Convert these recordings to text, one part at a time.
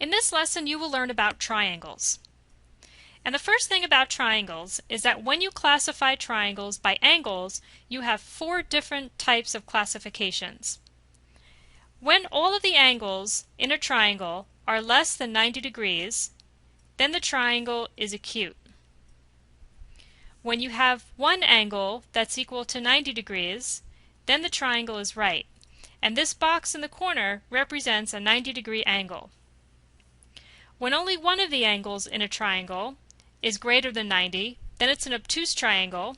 In this lesson you will learn about triangles. And the first thing about triangles is that when you classify triangles by angles, you have 4 different types of classifications. When all of the angles in a triangle are less than 90 degrees, then the triangle is acute. When you have one angle that's equal to 90 degrees, then the triangle is right. And this box in the corner represents a 90-degree angle. When only one of the angles in a triangle is greater than 90, then it's an obtuse triangle.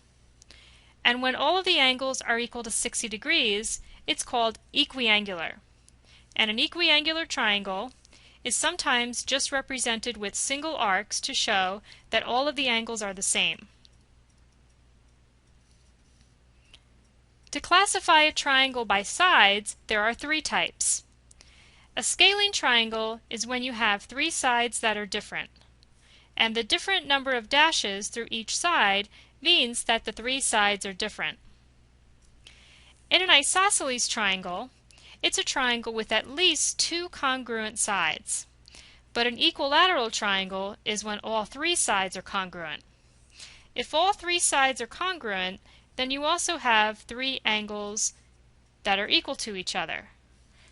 And when all of the angles are equal to 60 degrees, it's called equiangular. And an equiangular triangle is sometimes just represented with single arcs to show that all of the angles are the same. To classify a triangle by sides, there are 3 types. A scalene triangle is when you have 3 sides that are different, and the different number of dashes through each side means that the 3 sides are different. In an isosceles triangle, it's a triangle with at least 2 congruent sides, but an equilateral triangle is when all 3 sides are congruent. If all 3 sides are congruent, then you also have 3 angles that are equal to each other.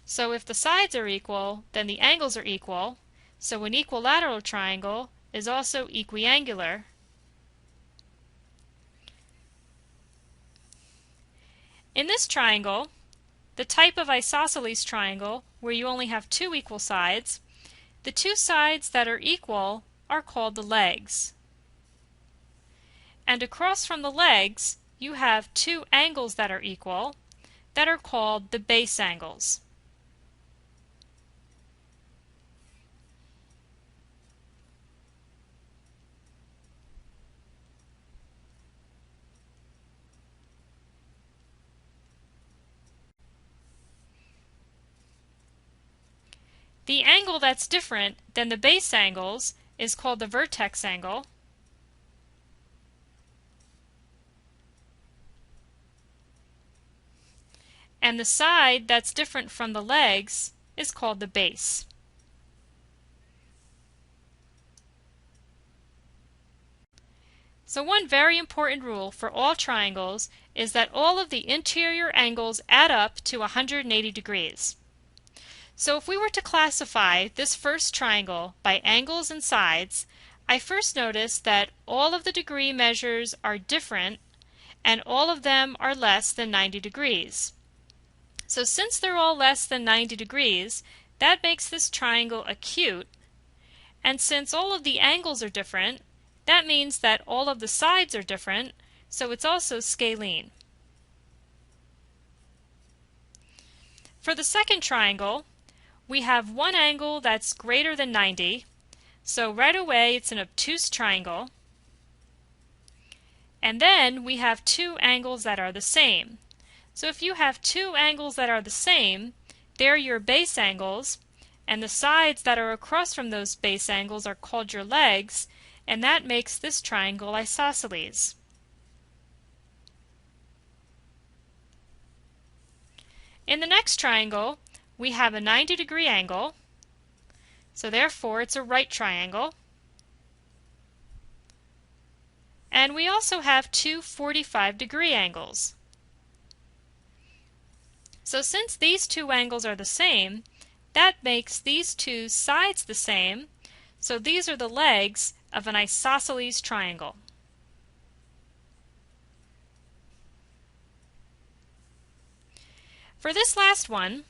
So if the sides are equal, then the angles are equal, so an equilateral triangle is also equiangular. In this triangle, the type of isosceles triangle where you only have 2 equal sides, the 2 sides that are equal are called the legs. And across from the legs, you have 2 angles that are equal that are called the base angles. The angle that's different than the base angles is called the vertex angle. And the side that's different from the legs is called the base. So one very important rule for all triangles is that all of the interior angles add up to 180 degrees. So if we were to classify this first triangle by angles and sides, I first noticed that all of the degree measures are different and all of them are less than 90 degrees. So since they're all less than 90 degrees, that makes this triangle acute, and since all of the angles are different, that means that all of the sides are different, so it's also scalene. For the second triangle, we have one angle that's greater than 90, so right away it's an obtuse triangle, and then we have 2 angles that are the same. So if you have 2 angles that are the same, they're your base angles, and the sides that are across from those base angles are called your legs, and that makes this triangle isosceles. In the next triangle, we have a 90-degree angle, so therefore it's a right triangle. And we also have 2 45-degree angles. So since these 2 angles are the same, that makes these 2 sides the same, so these are the legs of an isosceles triangle. For this last one,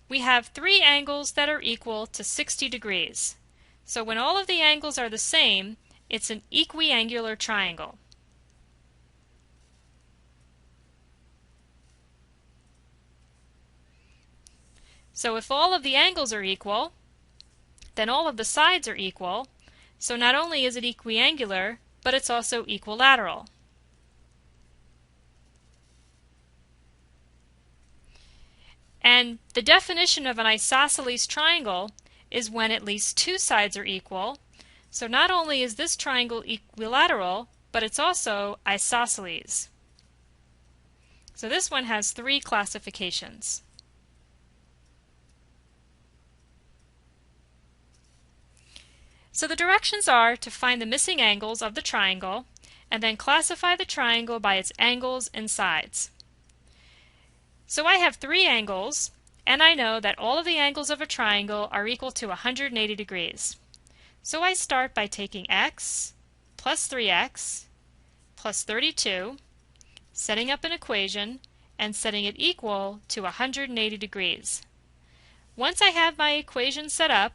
we have 3 angles that are equal to 60 degrees. So when all of the angles are the same, it's an equiangular triangle. So if all of the angles are equal, then all of the sides are equal, so not only is it equiangular, but it's also equilateral. And the definition of an isosceles triangle is when at least 2 sides are equal, so not only is this triangle equilateral, but it's also isosceles. So this one has 3 classifications. So the directions are to find the missing angles of the triangle and then classify the triangle by its angles and sides. So I have three angles, and I know that all of the angles of a triangle are equal to 180 degrees. So I start by taking x plus 3x plus 32, setting up an equation, and setting it equal to 180 degrees. Once I have my equation set up,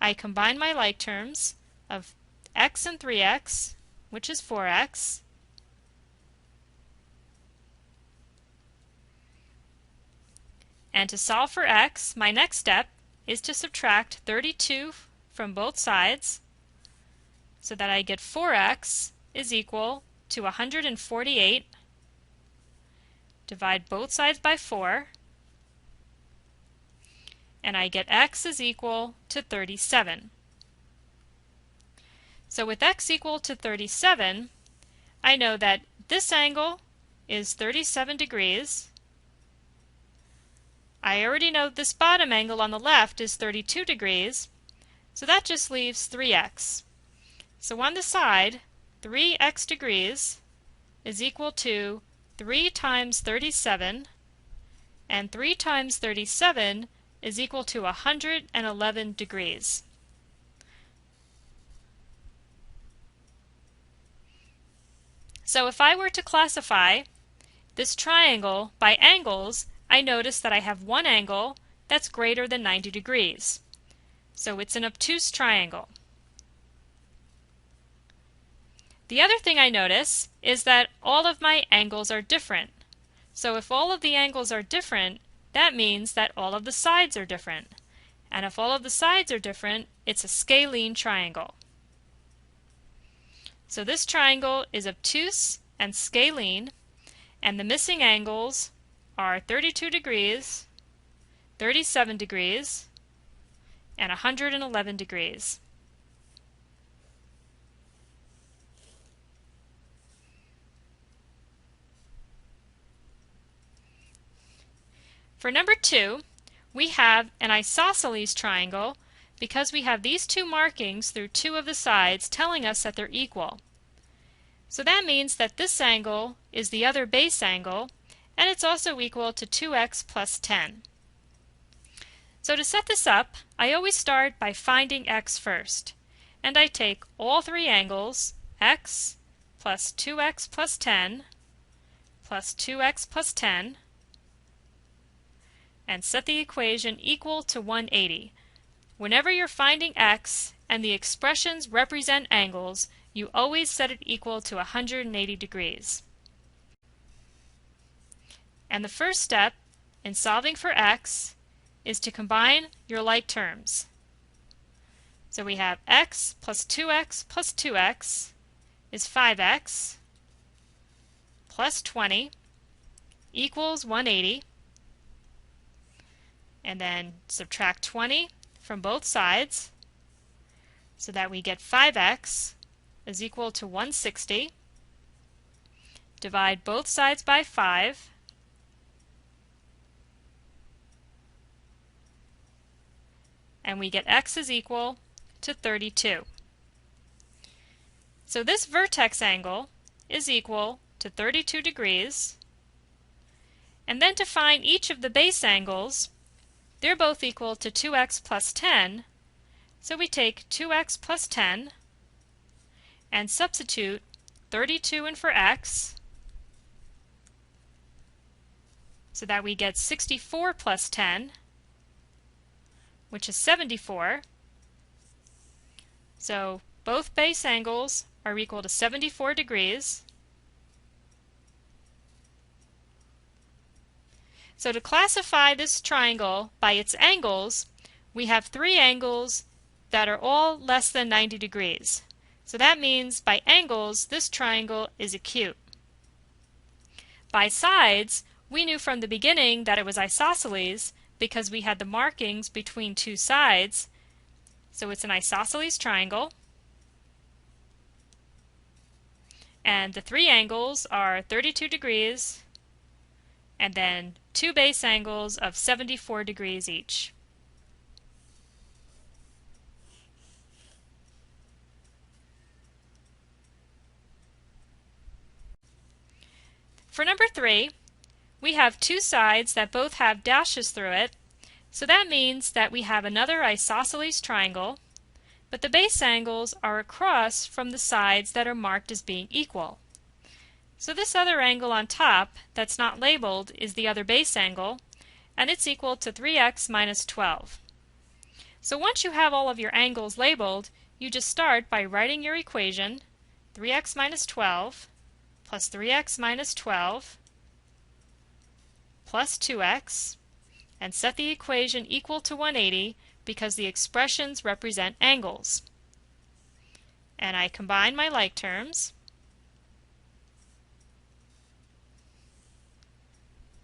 I combine my like terms of x and 3x, which is 4x, and to solve for x, my next step is to subtract 32 from both sides so that I get 4x is equal to 148. Divide both sides by 4, and I get x is equal to 37. So with x equal to 37, I know that this angle is 37 degrees. I already know this bottom angle on the left is 32 degrees, so that just leaves 3x. So on the side, 3x degrees is equal to 3 times 37, and 3 times 37 is equal to 111 degrees. So if I were to classify this triangle by angles, I notice that I have one angle that's greater than 90 degrees. So it's an obtuse triangle. The other thing I notice is that all of my angles are different. So if all of the angles are different, that means that all of the sides are different. And if all of the sides are different, it's a scalene triangle. So this triangle is obtuse and scalene, and the missing angles are 32 degrees, 37 degrees, and 111 degrees. For number 2, we have an isosceles triangle because we have these two markings through two of the sides telling us that they're equal. So that means that this angle is the other base angle, and it's also equal to 2x plus 10. So to set this up, I always start by finding x first, and I take all three angles, x plus 2x plus 10 plus 2x plus 10, and set the equation equal to 180. Whenever you're finding x and the expressions represent angles, you always set it equal to 180 degrees. And the first step in solving for x is to combine your like terms. So we have x plus 2x plus 2x is 5x plus 20 equals 180. And then subtract 20 from both sides so that we get 5x is equal to 160. Divide both sides by 5. And we get x is equal to 32. So this vertex angle is equal to 32 degrees. And then to find each of the base angles, they're both equal to 2x plus 10, so we take 2x plus 10 and substitute 32 in for x, so that we get 64 plus 10, which is 74. So both base angles are equal to 74 degrees. So to classify this triangle by its angles, we have three angles that are all less than 90 degrees. So that means by angles, this triangle is acute. By sides, we knew from the beginning that it was isosceles because we had the markings between two sides. So it's an isosceles triangle. And the three angles are 32 degrees, and then two base angles of 74 degrees each. For number 3, we have two sides that both have dashes through it, so that means that we have another isosceles triangle, but the base angles are across from the sides that are marked as being equal. So this other angle on top that's not labeled is the other base angle, and it's equal to 3x minus 12. So once you have all of your angles labeled, you just start by writing your equation, 3x minus 12 plus 3x minus 12 plus 2x, and set the equation equal to 180 because the expressions represent angles. And I combine my like terms,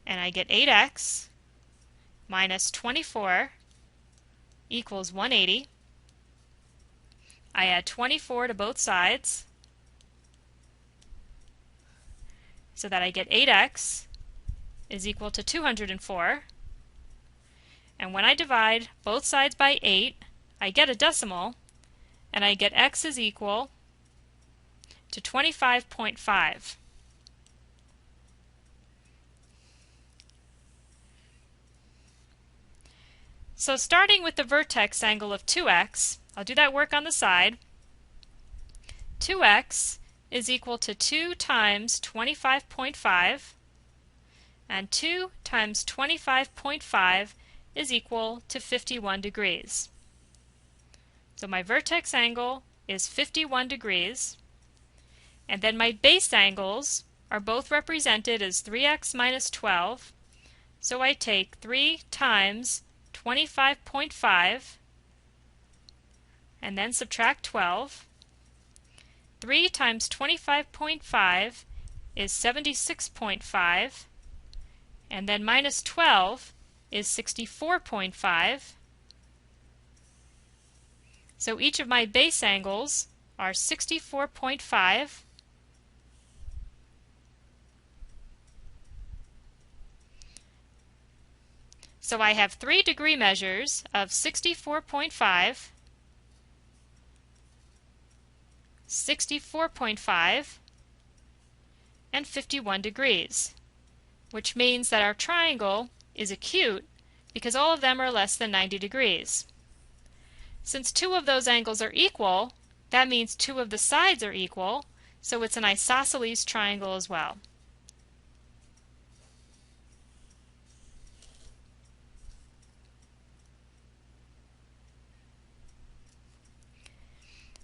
and I get 8x minus 24 equals 180. I add 24 to both sides so that I get 8x is equal to 204. And when I divide both sides by 8, I get a decimal, and I get x is equal to 25.5. So starting with the vertex angle of 2x, I'll do that work on the side. 2x is equal to 2 times 25.5, and 2 times 25.5 is equal to 51 degrees. So my vertex angle is 51 degrees, and then my base angles are both represented as 3x minus 12, so I take 3 times 25.5 and then subtract 12. 3 times 25.5 is 76.5, and then minus 12 is 64.5. So each of my base angles are 64.5, so I have 3 degree measures of 64.5, 64.5, and 51 degrees, which means that our triangle is acute because all of them are less than 90 degrees. Since 2 of those angles are equal, that means 2 of the sides are equal, so it's an isosceles triangle as well.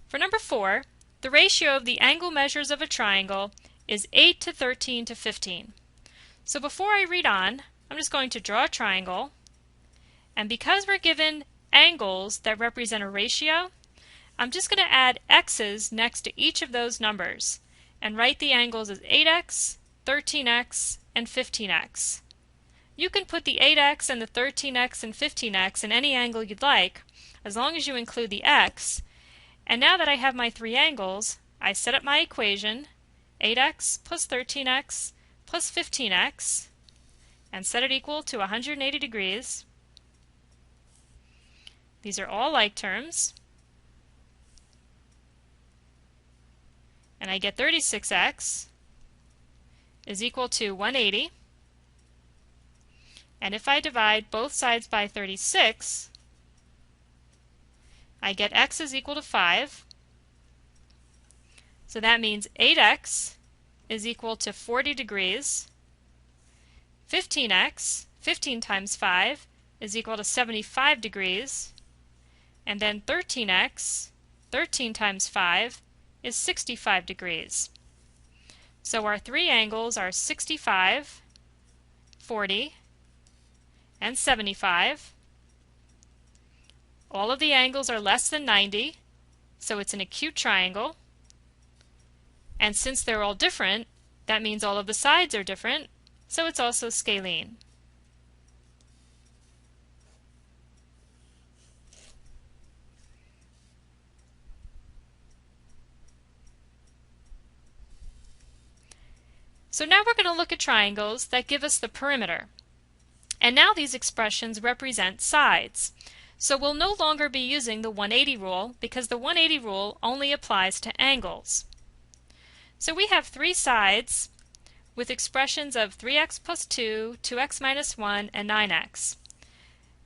For number 4, the ratio of the angle measures of a triangle is 8 to 13 to 15. So before I read on, I'm just going to draw a triangle, and because we're given angles that represent a ratio, I'm just going to add x's next to each of those numbers and write the angles as 8x, 13x, and 15x. You can put the 8x and the 13x and 15x in any angle you'd like, as long as you include the x. And now that I have my 3 angles, I set up my equation, 8x plus 13x plus 15x, and set it equal to 180 degrees. These are all like terms. And I get 36x is equal to 180. And if I divide both sides by 36, I get x is equal to 5. So that means 8x is equal to 40 degrees. 15x, 15 times 5, is equal to 75 degrees. And then 13x, 13 times 5, is 65 degrees. So our 3 angles are 65, 40, and 75. All of the angles are less than 90, so it's an acute triangle. And since they're all different, that means all of the sides are different, so it's also scalene. So now we're going to look at triangles that give us the perimeter. And now these expressions represent sides. So we'll no longer be using the 180 rule because the 180 rule only applies to angles. So we have 3 sides with expressions of 3x plus 2, 2x minus 1, and 9x.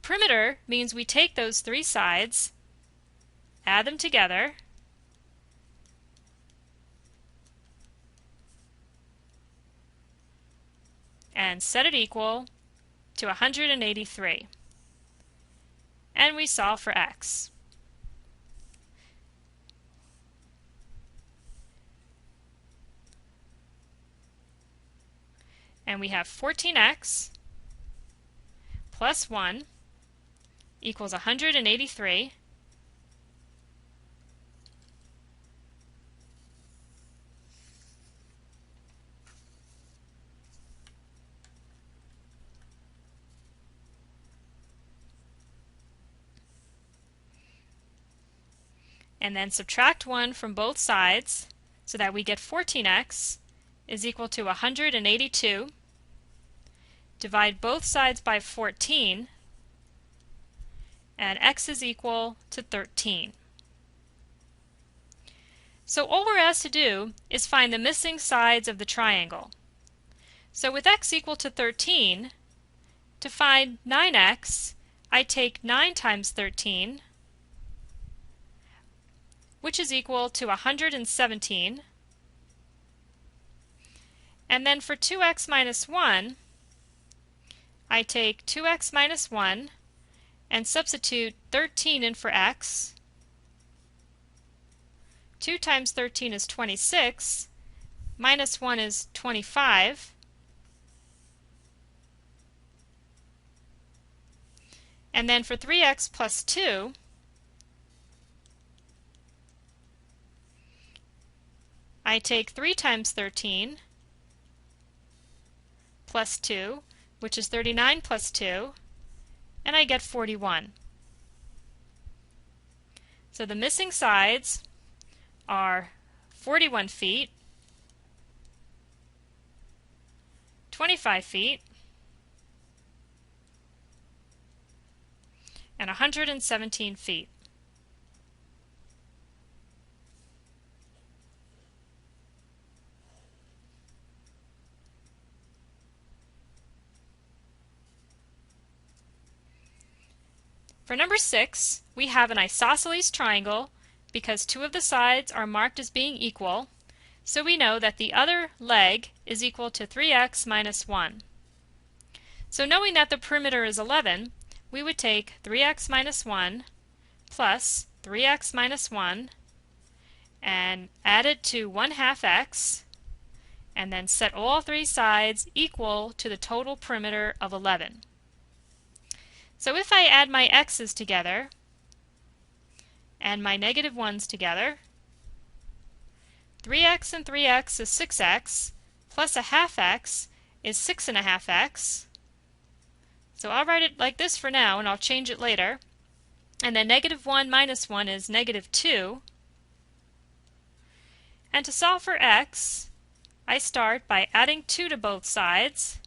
Perimeter means we take those three sides, add them together, and set it equal to 183. And we solve for x. And we have 14x plus 1 equals 183. And then subtract 1 from both sides so that we get 14x is equal to 182. Divide both sides by 14, and x is equal to 13. So all we're asked to do is find the missing sides of the triangle. So with x equal to 13, to find 9x, I take 9 times 13, which is equal to 117. And then for 2x minus 1, I take 2x minus 1 and substitute 13 in for x. 2 times 13 is 26, minus 1 is 25. And then for 3x plus 2, I take 3 times 13 plus 2, which is 39 plus 2, and I get 41. So the missing sides are 41 feet, 25 feet, and 117 feet. For number 6, we have an isosceles triangle because two of the sides are marked as being equal, so we know that the other leg is equal to 3x minus 1. So knowing that the perimeter is 11, we would take 3x minus 1 plus 3x minus 1 and add it to 1/2 x, and then set all three sides equal to the total perimeter of 11. So if I add my x's together and my negative 1's together, 3x and 3x is 6x, plus 1/2 x is 6.5 x. So I'll write it like this for now, and I'll change it later. And then negative 1 minus 1 is negative 2. And to solve for x, I start by adding 2 to both sides.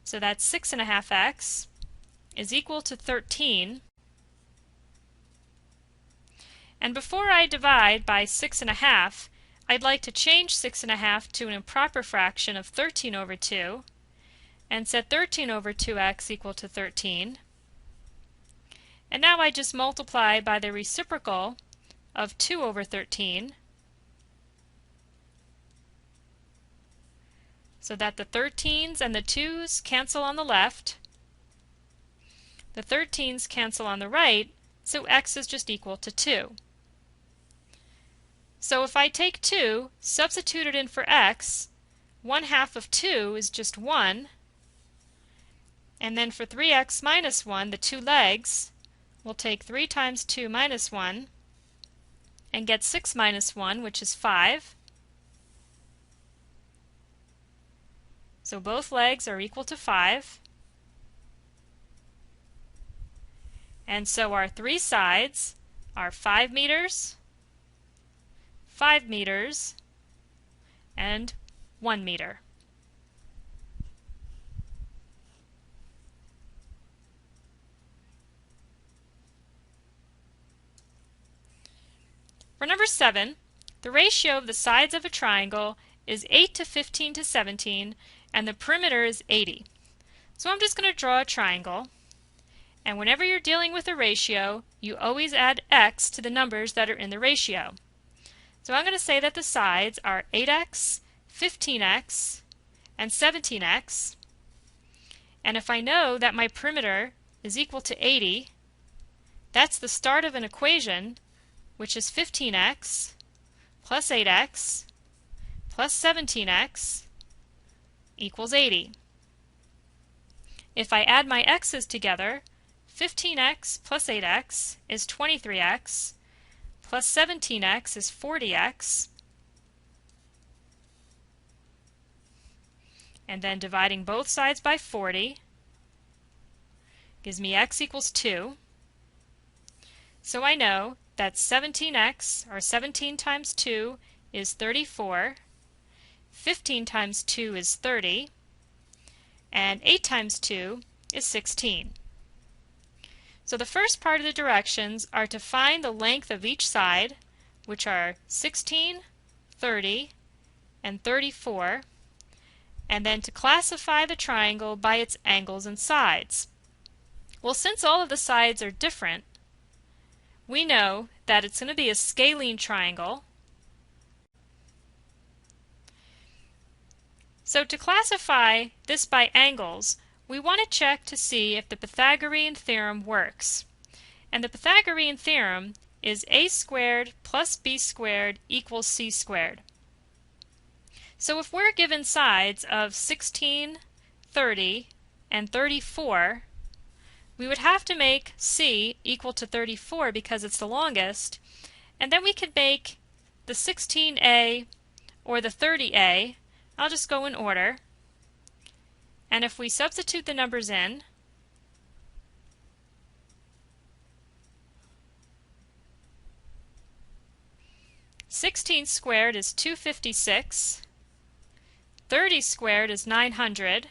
So that's 6.5 x is equal to 13. And before I divide by 6.5, I'd like to change 6.5 to an improper fraction of 13 over 2 and set 13 over 2x equal to 13. And now I just multiply by the reciprocal of 2 over 13 so that the 13's and the 2's cancel on the left. The 13's cancel on the right, so x is just equal to 2. So if I take 2, substitute it in for x, 1/2 of 2 is just 1. And then for 3x minus 1, the two legs, we'll take 3 times 2 minus 1 and get 6 minus 1, which is 5. So both legs are equal to 5. And so our three sides are 5 meters, 5 meters, and 1 meter. For number 7, the ratio of the sides of a triangle is 8 to 15 to 17, and the perimeter is 80. So I'm just going to draw a triangle, and whenever you're dealing with a ratio, you always add x to the numbers that are in the ratio. So I'm going to say that the sides are 8x, 15x, and 17x, and if I know that my perimeter is equal to 80, that's the start of an equation, which is 15x plus 8x plus 17x equals 80. If I add my x's together, 15x plus 8x is 23x, plus 17x is 40x, and then dividing both sides by 40 gives me x equals 2. So I know that 17x, or 17 times 2, is 34, 15 times 2 is 30, and 8 times 2 is 16. So the first part of the directions are to find the length of each side, which are 16, 30, and 34, and then to classify the triangle by its angles and sides. Well, since all of the sides are different, we know that it's going to be a scalene triangle. So to classify this by angles, we want to check to see if the Pythagorean theorem works. And the Pythagorean theorem is a squared plus b squared equals c squared. So if we're given sides of 16, 30, and 34, we would have to make c equal to 34 because it's the longest, and then we could make the 16a or the 30a. I'll just go in order, and if we substitute the numbers in, (16) squared is 256, 30 squared is 900,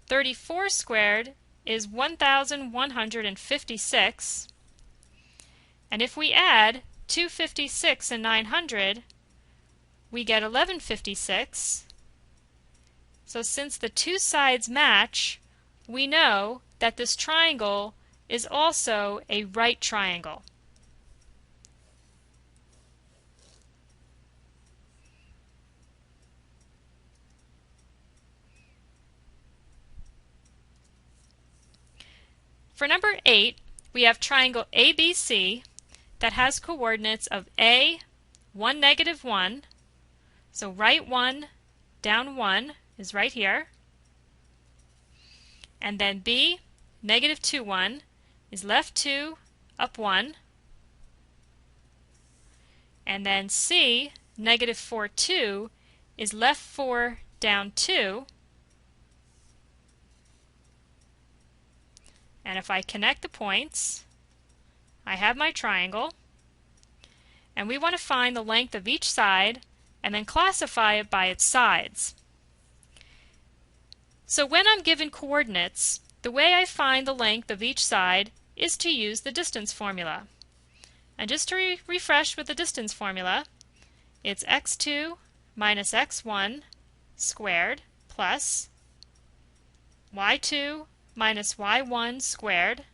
34 squared is 1156, and if we add 256 and 900, we get 1156. So since the two sides match, we know that this triangle is also a right triangle. For number 8, we have triangle ABC that has coordinates of A, 1, negative 1, so right 1, down 1 is right here, and then B, negative 2, 1 is left 2, up 1, and then C, negative 4, 2 is left 4, down 2, and if I connect the points, I have my triangle, and we want to find the length of each side and then classify it by its sides. So when I'm given coordinates, the way I find the length of each side is to use the distance formula. And just to refresh with the distance formula, it's x2 minus x1 squared plus y2 minus y1 squared.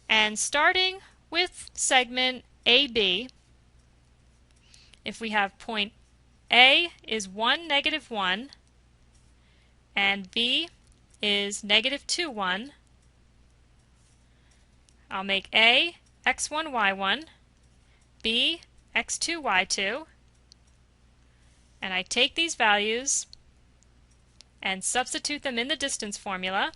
And starting with segment AB, if we have point A is 1, negative 1, and B is negative 2, 1, I'll make A x1, y1, B x2, y2, and I take these values and substitute them in the distance formula.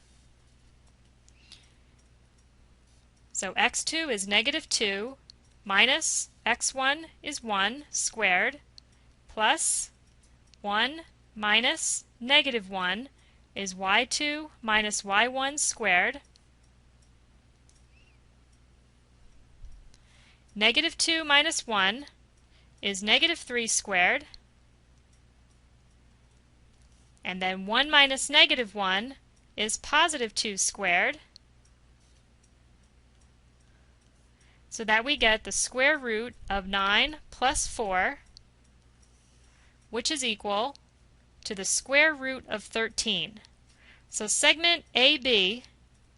So x2 is negative 2 minus x1 is 1 squared plus 1 minus negative 1 is y2 minus y1 squared. Negative 2 minus 1 is negative 3 squared. And then 1 minus negative 1 is positive 2 squared. So that we get the square root of 9 plus 4, which is equal to the square root of 13. So segment AB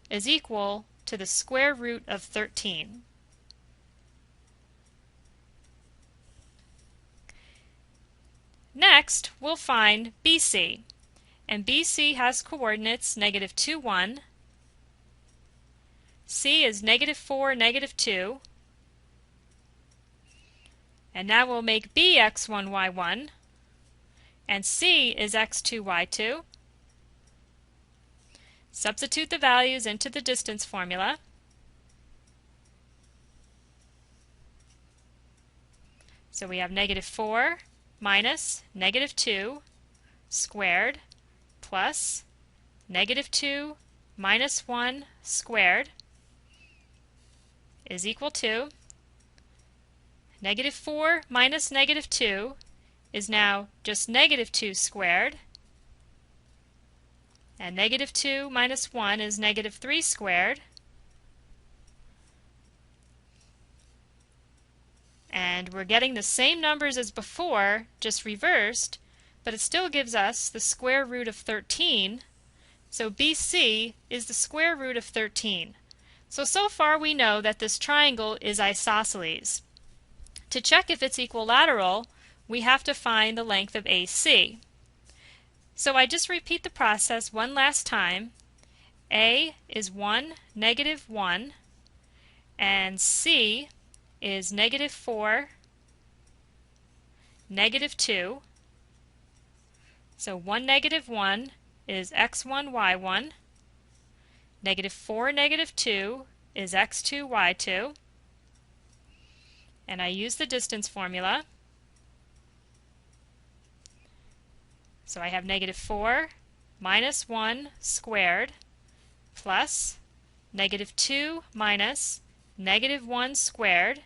is equal to the square root of 13. Next, we'll find BC, and BC has coordinates -2, 1. C is -4, -2. And now we'll make B x1, y1, and C is x2, y2. Substitute the values into the distance formula. So we have -4 minus -2 squared plus -2 minus 1 squared is equal to -4 minus -2 is now just -2 squared, and -2 minus 1 is -3 squared, and we're getting the same numbers as before, just reversed, but it still gives us the square root of 13, so BC is the square root of 13. So far we know that this triangle is isosceles. To check if it's equilateral, we have to find the length of AC. So I just repeat the process one last time. A is 1, -1, and C is -4, -2. So 1, -1 is x1, y1. -4, -2 is x2, y2. And I use the distance formula. So I have -4 minus 1 squared plus -2 minus -1 squared.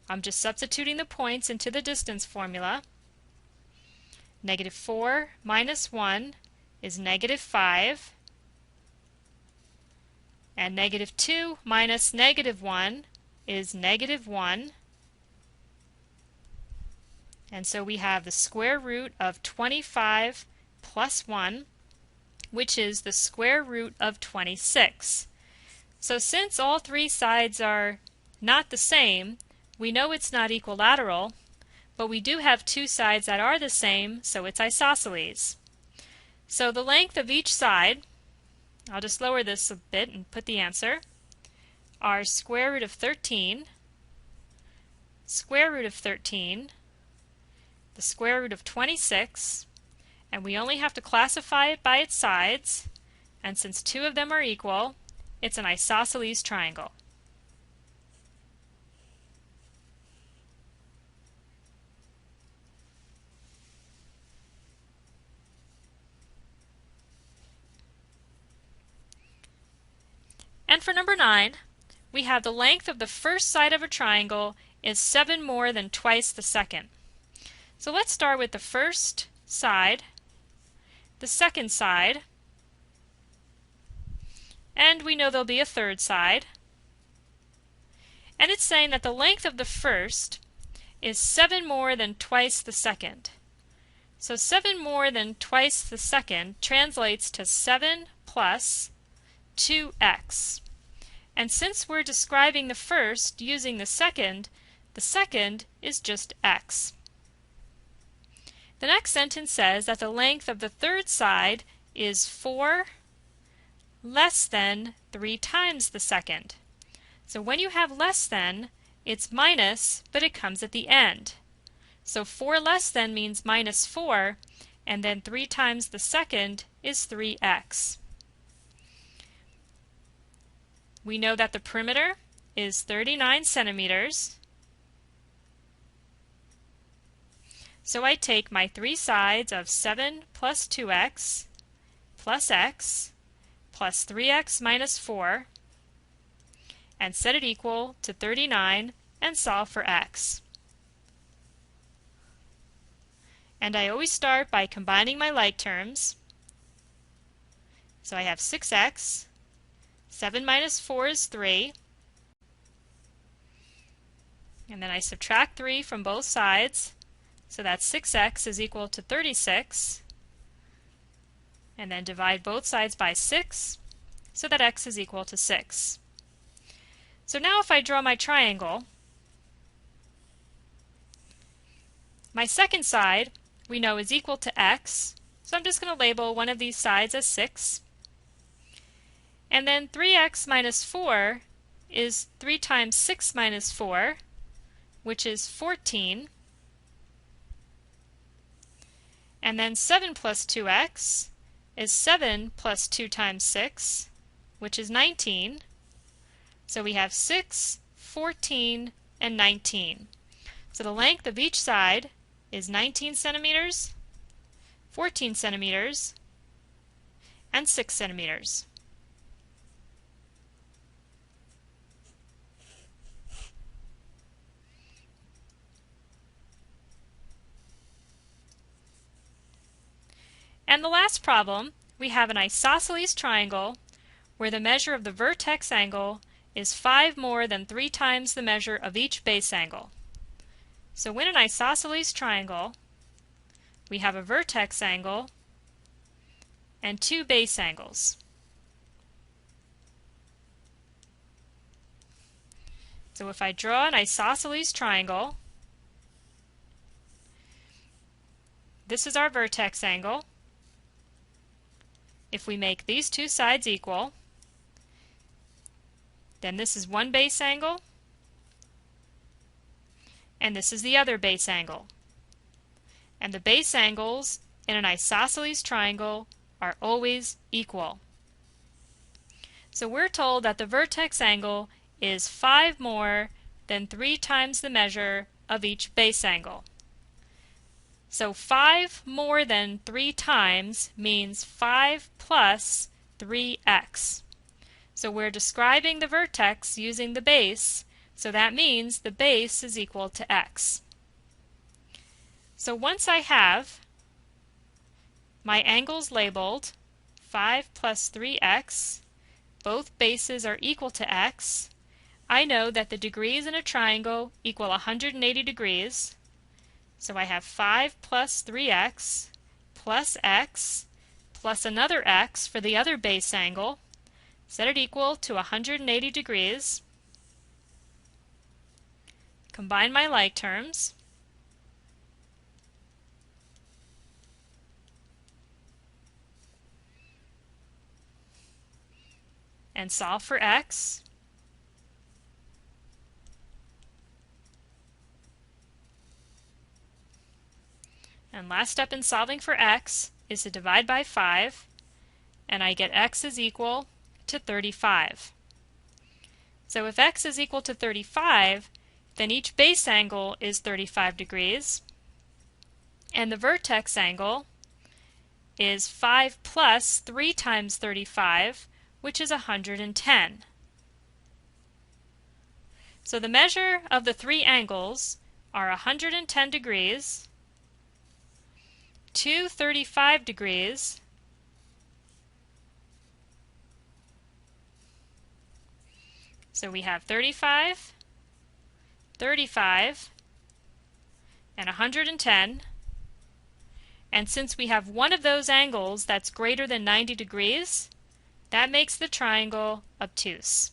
I'm just substituting the points into the distance formula. -4 minus 1 is -5. And -2 minus -1 is -1. And so we have the square root of 25 plus 1, which is the square root of 26. So since all three sides are not the same, we know it's not equilateral, but we do have two sides that are the same, so it's isosceles. So the length of each side, I'll just lower this a bit and put the answer, are square root of 13, square root of 13, the square root of 26, and we only have to classify it by its sides, and since two of them are equal, it's an isosceles triangle. And for number 9, we have the length of the first side of a triangle is 7 more than twice the second. So let's start with the first side, the second side, and we know there'll be a third side. And it's saying that the length of the first is 7 more than twice the second. So 7 more than twice the second translates to 7 plus 2x. And since we're describing the first using the second is just x. The next sentence says that the length of the third side is 4 less than 3 times the second. So when you have less than, it's minus, but it comes at the end. So 4 less than means -4, and then 3 times the second is 3x. We know that the perimeter is 39 centimeters. So I take my three sides of 7 plus 2x plus x plus 3x minus 4 and set it equal to 39 and solve for x. And I always start by combining my like terms. So I have 6x, 7 minus 4 is 3, and then I subtract 3 from both sides. So that's 6x is equal to 36. And then divide both sides by 6 so that x is equal to 6. So now if I draw my triangle, my second side we know is equal to x, so I'm just going to label one of these sides as 6. And then 3x minus 4 is 3 times 6 minus 4, which is 14. And then 7 plus 2x is 7 plus 2 times 6, which is 19. So we have 6, 14, and 19. So the length of each side is 19 centimeters, 14 centimeters, and 6 centimeters. And the last problem, we have an isosceles triangle where the measure of the vertex angle is 5 more than 3 times the measure of each base angle. So in an isosceles triangle, we have a vertex angle and 2 base angles. So if I draw an isosceles triangle, this is our vertex angle. If we make these two sides equal, then this is one base angle, and this is the other base angle. And the base angles in an isosceles triangle are always equal. So we're told that the vertex angle is 5 more than 3 times the measure of each base angle. So 5 more than 3 times means 5 plus 3x. So we're describing the vertex using the base, so that means the base is equal to x. So once I have my angles labeled, 5 plus 3x, both bases are equal to x, I know that the degrees in a triangle equal 180 degrees. So I have 5 plus 3x plus x plus another x for the other base angle. Set it equal to 180 degrees. Combine my like terms. And solve for x. And last step in solving for x is to divide by 5, and I get x is equal to 35. So if x is equal to 35, then each base angle is 35 degrees, and the vertex angle is 5 plus 3 times 35, which is 110. So the measure of the three angles are 110 degrees, 235 degrees, so we have 35, 35, and 110. And since we have one of those angles that's greater than 90 degrees, that makes the triangle obtuse.